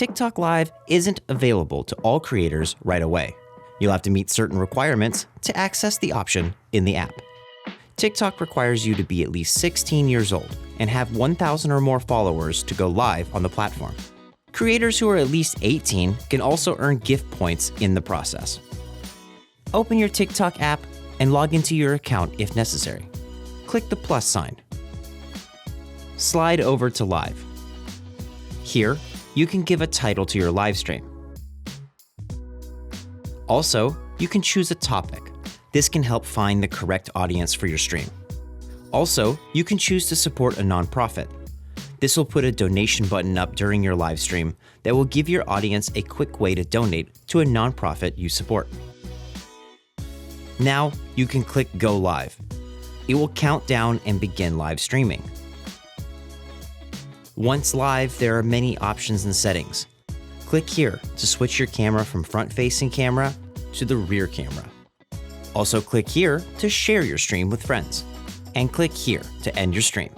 TikTok Live isn't available to all creators right away. You'll have to meet certain requirements to access the option in the app. TikTok requires you to be at least 16 years old and have 1,000 or more followers to go live on the platform. Creators who are at least 18 can also earn gift points in the process. Open your TikTok app and log into your account if necessary. Click the plus sign. Slide over to Live. Here, you can give a title to your live stream. Also, you can choose a topic. This can help find the correct audience for your stream. Also, you can choose to support a nonprofit. This will put a donation button up during your live stream that will give your audience a quick way to donate to a nonprofit you support. Now, you can click Go Live. It will count down and begin live streaming. Once live, there are many options and settings. Click here to switch your camera from front-facing camera to the rear camera. Also click here to share your stream with friends. And click here to end your stream.